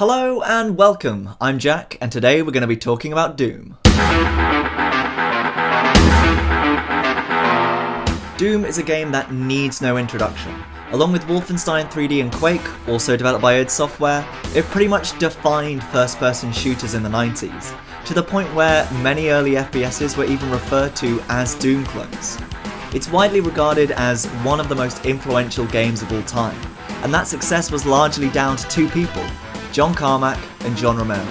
Hello and welcome, I'm Jack, and today we're going to be talking about Doom. Doom is a game that needs no introduction. Along with Wolfenstein 3D and Quake, also developed by id Software, it pretty much defined first-person shooters in the 90s, to the point where many early FPSs were even referred to as Doom clones. It's widely regarded as one of the most influential games of all time, and that success was largely down to two people, John Carmack and John Romero.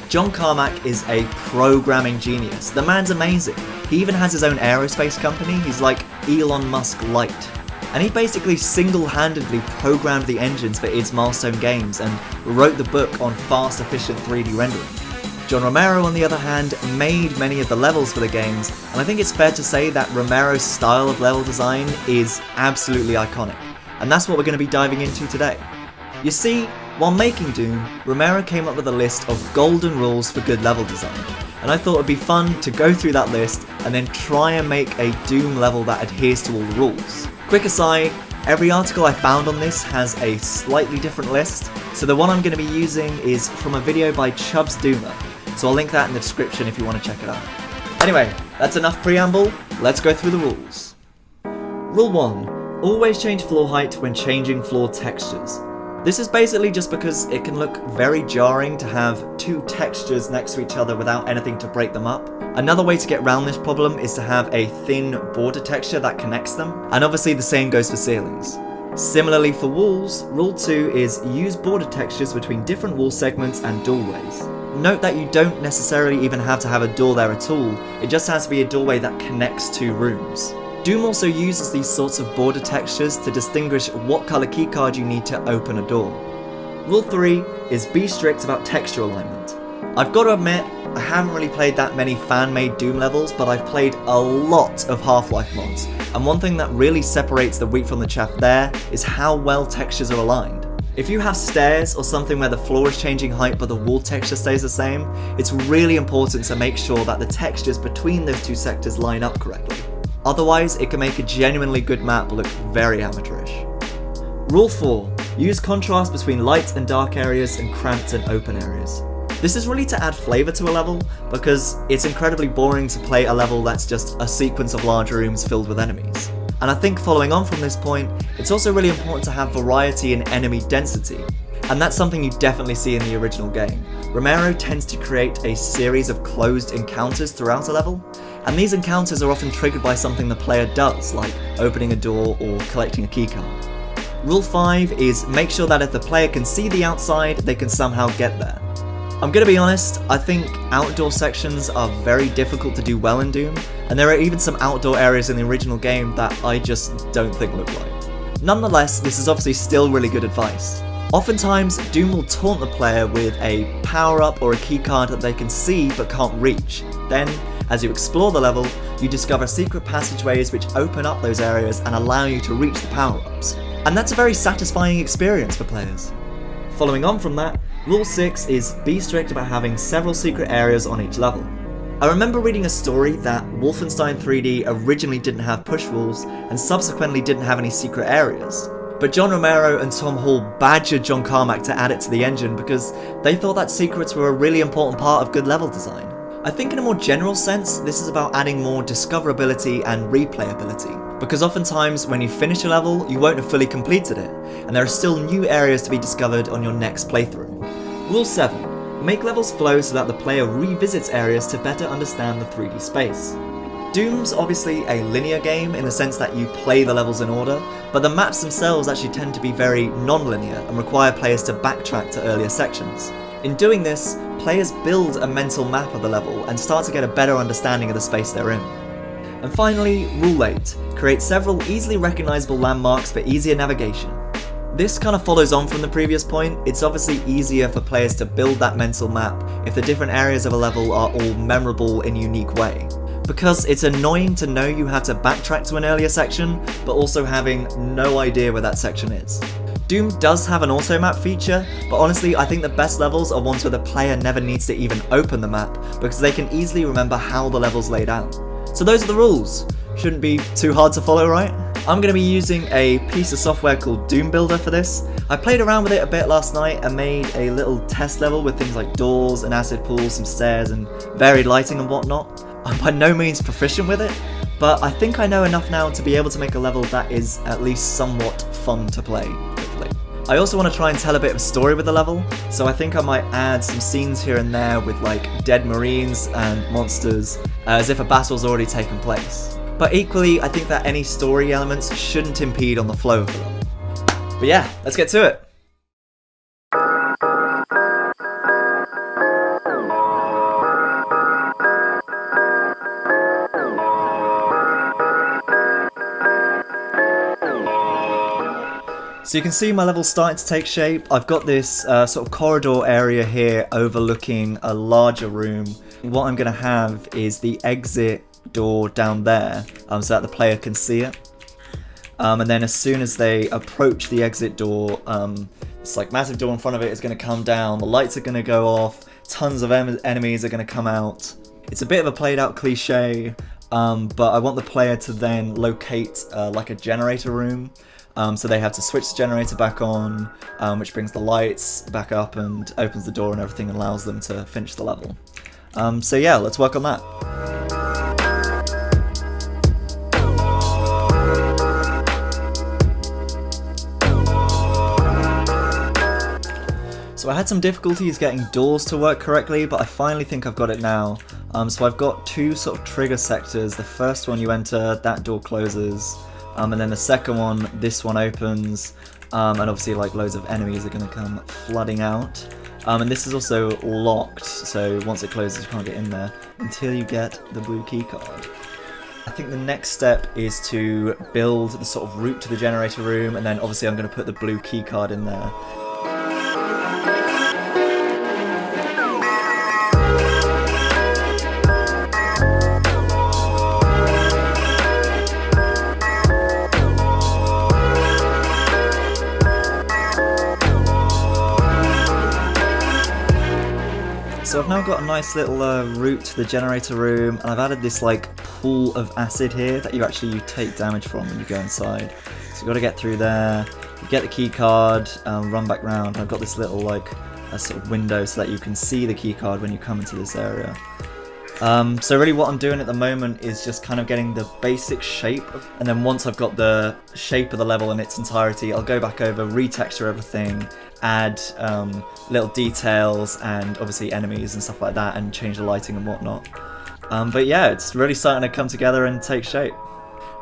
John Carmack is a programming genius. The man's amazing. He even has his own aerospace company. He's like Elon Musk light. And he basically single-handedly programmed the engines for id's milestone games and wrote the book on fast, efficient 3D rendering. John Romero, on the other hand, made many of the levels for the games, and I think it's fair to say that Romero's style of level design is absolutely iconic. And that's what we're going to be diving into today. You see, while making Doom, Romero came up with a list of golden rules for good level design, and I thought it'd be fun to go through that list and then try and make a Doom level that adheres to all the rules. Quick aside, every article I found on this has a slightly different list, so the one I'm going to be using is from a video by Chubbs Doomer, so I'll link that in the description if you want to check it out. Anyway, that's enough preamble, let's go through the rules. Rule 1. Always change floor height when changing floor textures. This is basically just because it can look very jarring to have two textures next to each other without anything to break them up. Another way to get around this problem is to have a thin border texture that connects them, and obviously the same goes for ceilings. Similarly for walls, rule 2 is use border textures between different wall segments and doorways. Note that you don't necessarily even have to have a door there at all, it just has to be a doorway that connects two rooms. Doom also uses these sorts of border textures to distinguish what colour keycard you need to open a door. Rule 3 is be strict about texture alignment. I've got to admit, I haven't really played that many fan-made Doom levels, but I've played a lot of Half-Life mods, and one thing that really separates the wheat from the chaff there is how well textures are aligned. If you have stairs or something where the floor is changing height but the wall texture stays the same, it's really important to make sure that the textures between those two sectors line up correctly. Otherwise, it can make a genuinely good map look very amateurish. Rule 4. Use contrast between light and dark areas and cramped and open areas. This is really to add flavour to a level, because it's incredibly boring to play a level that's just a sequence of large rooms filled with enemies. And I think following on from this point, it's also really important to have variety in enemy density. And that's something you definitely see in the original game. Romero tends to create a series of closed encounters throughout a level, and these encounters are often triggered by something the player does, like opening a door or collecting a keycard. Rule 5 is make sure that if the player can see the outside, they can somehow get there. I'm gonna be honest, I think outdoor sections are very difficult to do well in Doom, and there are even some outdoor areas in the original game that I just don't think look right. Nonetheless, this is obviously still really good advice. Oftentimes, Doom will taunt the player with a power-up or a keycard that they can see but can't reach. Then, as you explore the level, you discover secret passageways which open up those areas and allow you to reach the power-ups. And that's a very satisfying experience for players. Following on from that, Rule 6 is be strict about having several secret areas on each level. I remember reading a story that Wolfenstein 3D originally didn't have push walls and subsequently didn't have any secret areas. But John Romero and Tom Hall badgered John Carmack to add it to the engine because they thought that secrets were a really important part of good level design. I think in a more general sense, this is about adding more discoverability and replayability, because oftentimes when you finish a level, you won't have fully completed it, and there are still new areas to be discovered on your next playthrough. Rule 7. Make levels flow so that the player revisits areas to better understand the 3D space. Doom's obviously a linear game in the sense that you play the levels in order, but the maps themselves actually tend to be very non-linear and require players to backtrack to earlier sections. In doing this, players build a mental map of the level and start to get a better understanding of the space they're in. And finally, Rule 8. Create several easily recognisable landmarks for easier navigation. This kind of follows on from the previous point. It's obviously easier for players to build that mental map if the different areas of a level are all memorable in a unique way. Because it's annoying to know you have to backtrack to an earlier section, but also having no idea where that section is. Doom does have an auto-map feature, but honestly I think the best levels are ones where the player never needs to even open the map, because they can easily remember how the level's laid out. So those are the rules. Shouldn't be too hard to follow, right? I'm going to be using a piece of software called Doom Builder for this. I played around with it a bit last night and made a little test level with things like doors, an acid pool, some stairs and varied lighting and whatnot. I'm by no means proficient with it, but I think I know enough now to be able to make a level that is at least somewhat fun to play, hopefully. I also want to try and tell a bit of a story with the level, so I think I might add some scenes here and there with like dead marines and monsters, as if a battle's already taken place. But equally, I think that any story elements shouldn't impede on the flow of the level. But yeah, let's get to it! So you can see my level starting to take shape. I've got this sort of corridor area here overlooking a larger room. What I'm going to have is the exit door down there so that the player can see it. And then as soon as they approach the exit door, this like massive door in front of it is going to come down, the lights are going to go off, tons of enemies are going to come out. It's a bit of a played out cliche, but I want the player to then locate like a generator room. So they have to switch the generator back on, which brings the lights back up and opens the door and everything and allows them to finish the level. So yeah, let's work on that. So I had some difficulties getting doors to work correctly, but I finally think I've got it now. So I've got two sort of trigger sectors. The first one you enter, that door closes. And then the second one, this one opens, and obviously like loads of enemies are going to come flooding out. And this is also locked, so once it closes you can't get in there until you get the blue keycard. I think the next step is to build the sort of route to the generator room, and then obviously I'm going to put the blue keycard in there. So I've now got a nice little route to the generator room, and I've added this like pool of acid here that you take damage from when you go inside. So you've got to get through there, you get the key card, run back round. I've got this little like a sort of window so that you can see the key card when you come into this area. So really what I'm doing at the moment is just kind of getting the basic shape, and then once I've got the shape of the level in its entirety, I'll go back over, retexture everything, add little details and obviously enemies and stuff like that, and change the lighting and whatnot. But yeah, it's really starting to come together and take shape.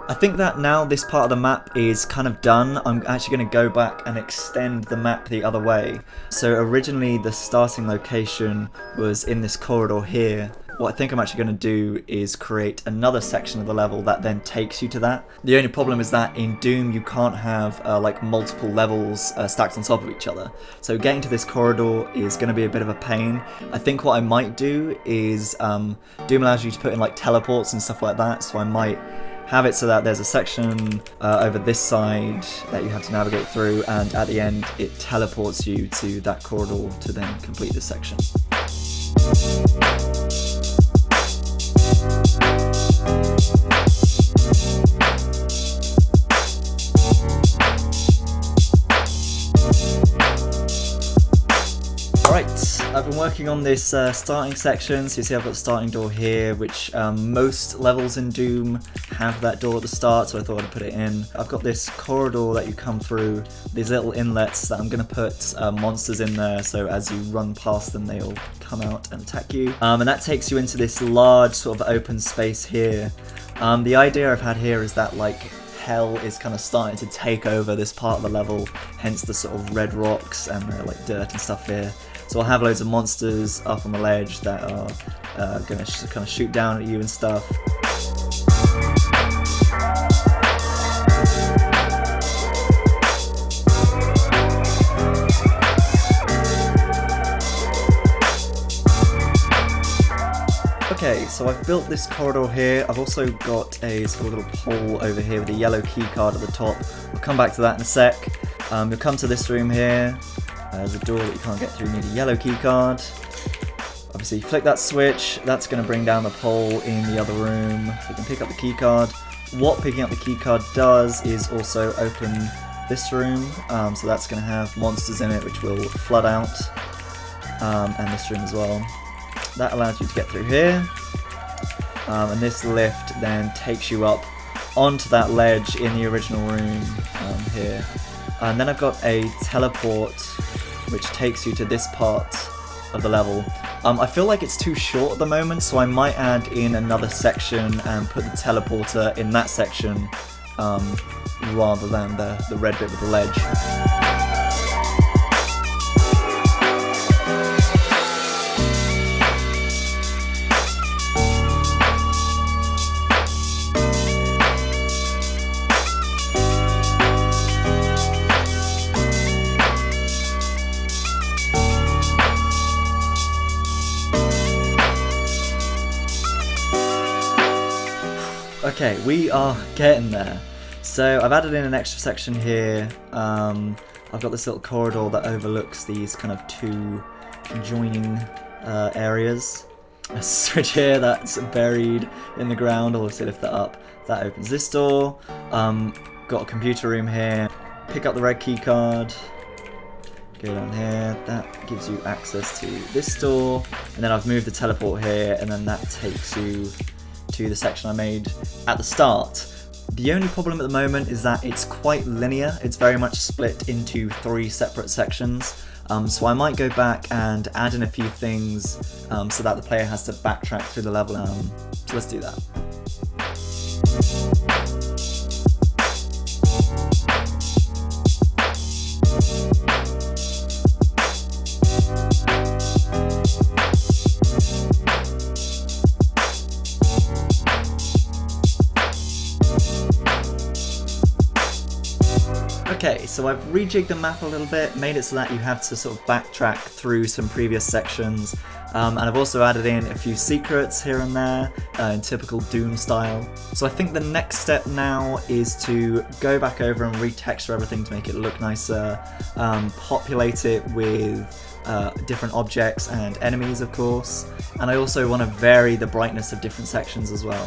I think that now this part of the map is kind of done, I'm actually going to go back and extend the map the other way. So originally the starting location was in this corridor here. What I think I'm actually going to do is create another section of the level that then takes you to that. The only problem is that in Doom you can't have like multiple levels stacked on top of each other. So getting to this corridor is going to be a bit of a pain. I think what I might do is Doom allows you to put in like teleports and stuff like that, so I might have it so that there's a section over this side that you have to navigate through, and at the end it teleports you to that corridor to then complete this section. Alright, I've been working on this starting section, so you see I've got the starting door here, which most levels in Doom have that door at the start, so I thought I'd put it in. I've got this corridor that you come through, these little inlets that I'm going to put monsters in there, so as you run past them they'll come out and attack you. And that takes you into this large sort of open space here. The idea I've had here is that like hell is kind of starting to take over this part of the level, hence the sort of red rocks and like dirt and stuff here. So I'll have loads of monsters up on the ledge that are going to kind of shoot down at you and stuff. Okay, so I've built this corridor here. I've also got a sort of little pole over here with a yellow key card at the top. I'll come back to that in a sec. You'll come to this room here. There's a door that you can't get through, you need a yellow key card. Obviously you flick that switch, that's going to bring down the pole in the other room. So you can pick up the key card, what picking up the keycard does is also open this room, so that's going to have monsters in it which will flood out, and this room as well. That allows you to get through here, and this lift then takes you up onto that ledge in the original room here. And then I've got a teleport which takes you to this part of the level. I feel like it's too short at the moment, so I might add in another section and put the teleporter in that section rather than the red bit with the ledge. Okay, we are getting there. So I've added in an extra section here. I've got this little corridor that overlooks these kind of two conjoining areas. A switch here that's buried in the ground. I'll also lift that up. That opens this door. Got a computer room here. Pick up the red key card. Go down here. That gives you access to this door. And then I've moved the teleport here, and then that takes you to the section I made at the start. The only problem at the moment is that it's quite linear. It's very much split into 3 separate sections. So I might go back and add in a few things so that the player has to backtrack through the level. So let's do that. Okay, so I've rejigged the map a little bit, made it so that you have to sort of backtrack through some previous sections, and I've also added in a few secrets here and there, in typical Doom style. So I think the next step now is to go back over and retexture everything to make it look nicer, populate it with different objects and enemies, of course, and I also want to vary the brightness of different sections as well.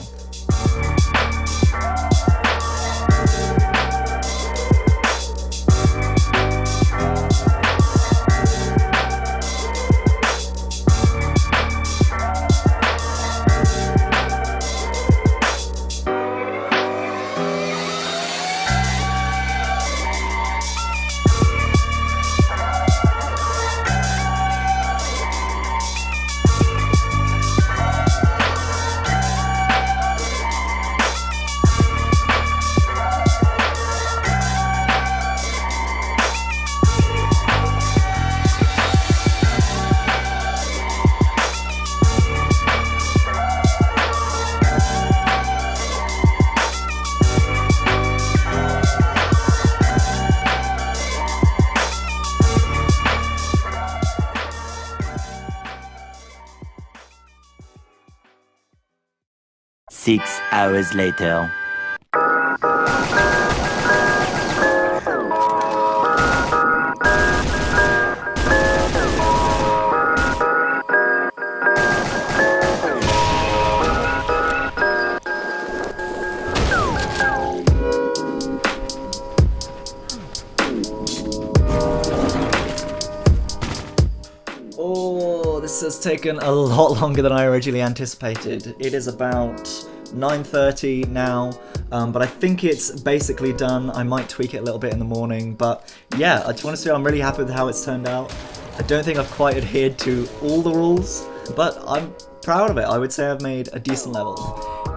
Six hours later. Oh, this has taken a lot longer than I originally anticipated. It is about 9:30 now, but I think it's basically done. I might tweak it a little bit in the morning, but yeah, I just want to say I'm really happy with how it's turned out. I don't think I've quite adhered to all the rules, but I'm proud of it. I would say I've made a decent level.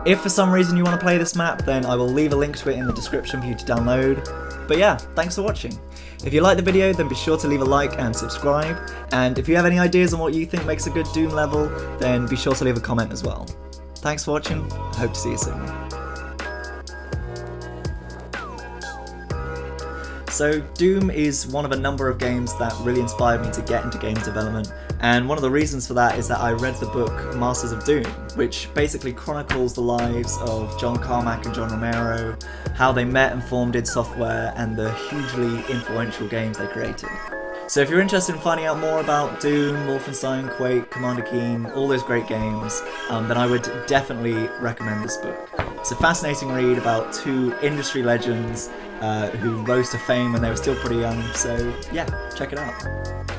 If for some reason you want to play this map, then I will leave a link to it in the description for you to download. But yeah, thanks for watching. If you like the video, then be sure to leave a like and subscribe, and if you have any ideas on what you think makes a good Doom level, then be sure to leave a comment as well. Thanks for watching, I hope to see you soon. So Doom is one of a number of games that really inspired me to get into games development, and one of the reasons for that is that I read the book Masters of Doom, which basically chronicles the lives of John Carmack and John Romero, how they met and formed id Software, and the hugely influential games they created. So if you're interested in finding out more about Doom, Wolfenstein, Quake, Commander Keen, all those great games, then I would definitely recommend this book. It's a fascinating read about two industry legends who rose to fame when they were still pretty young, so yeah, check it out.